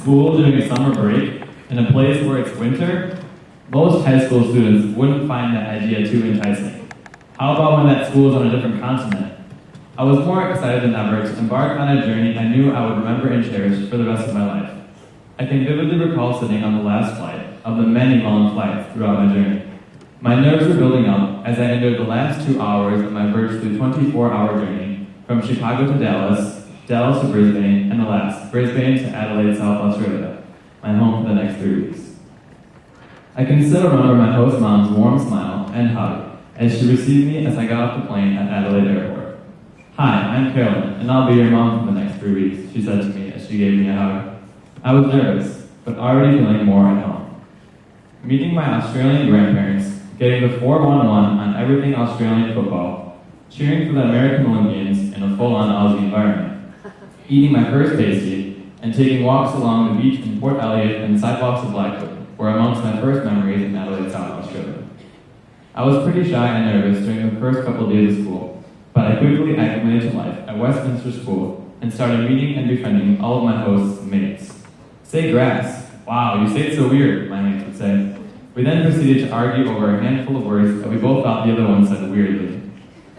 school during summer break in a place where it's winter, most high school students wouldn't find that idea too enticing. How about when that school is on a different continent? I was more excited than ever to embark on a journey I knew I would remember and cherish for the rest of my life. I can vividly recall sitting on the last flight of the many long flights throughout my journey. My nerves were building up as I endured the last 2 hours of my virtually 24-hour journey from Chicago to Dallas, Dallas to Brisbane, and alas, Brisbane to Adelaide, South Australia, my home for the next 3 weeks. I can still remember my host mom's warm smile and hug as she received me as I got off the plane at Adelaide Airport. "Hi, I'm Carolyn, and I'll be your mom for the next 3 weeks," she said to me as she gave me a hug. I was nervous, but already feeling more at home. Meeting my Australian grandparents, getting the 4-1-1 on everything Australian football, cheering for the American Olympians in a full-on Aussie environment, eating my first pasty, and taking walks along the beach in Port Elliot and sidewalks of Blackwood were amongst my first memories in Adelaide, South Australia. I was pretty shy and nervous during the first couple of days of school, but I quickly acclimated to life at Westminster School and started meeting and befriending all of my hosts' mates. "Say grass. Wow, you say it so weird," my mates would say. We then proceeded to argue over a handful of words that we both thought the other one said weirdly.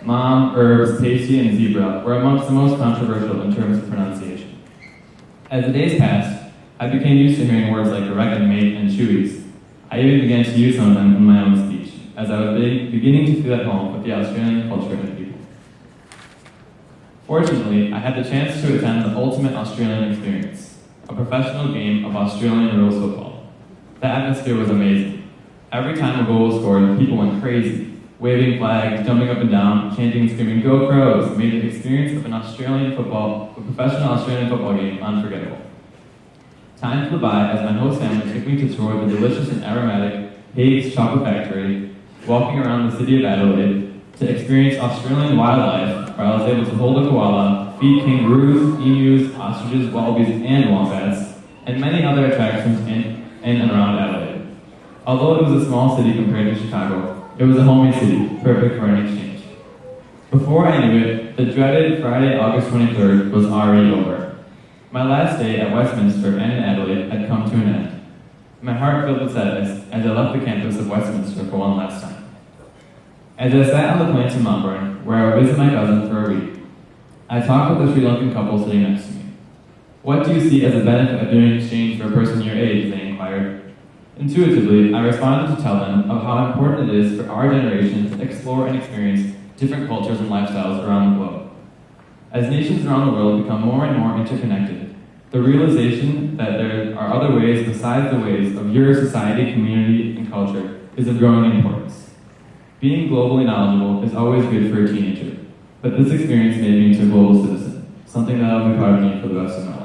Mom, herbs, pasty, and zebra were amongst the most controversial in terms of pronunciation. As the days passed, I became used to hearing words like I reckon, mate, and chewies. I even began to use some of them in my own speech, as I was beginning to feel at home with the Australian culture and people. Fortunately, I had the chance to attend the ultimate Australian experience, a professional game of Australian rules football. The atmosphere was amazing. Every time a goal was scored, people went crazy, waving flags, jumping up and down, chanting and screaming, "Go Crows!" made the experience of a professional Australian football game unforgettable. Time flew by as my host family took me to tour the delicious and aromatic Hague's Chocolate Factory, walking around the city of Adelaide, to experience Australian wildlife, where I was able to hold a koala, feed kangaroos, emus, ostriches, wallabies, and wombats, and many other attractions in and around Adelaide. Although it was a small city compared to Chicago, it was a homey city, perfect for an exchange. Before I knew it, the dreaded Friday, August 23rd was already over. My last day at Westminster and in Adelaide had come to an end. My heart filled with sadness as I left the campus of Westminster for one last time. As I sat on the plane to Melbourne, where I would visit my cousin for a week, I talked with a Sri Lankan couple sitting next to me. "What do you see as a benefit of doing exchange for a person your age?" they inquired. Intuitively, I responded to tell them of how important it is for our generation to explore and experience different cultures and lifestyles around the globe. As nations around the world become more and more interconnected, the realization that there are other ways besides the ways of your society, community, and culture is of growing importance. Being globally knowledgeable is always good for a teenager, but this experience made me into a global citizen, something that will be part of me for the rest of my life.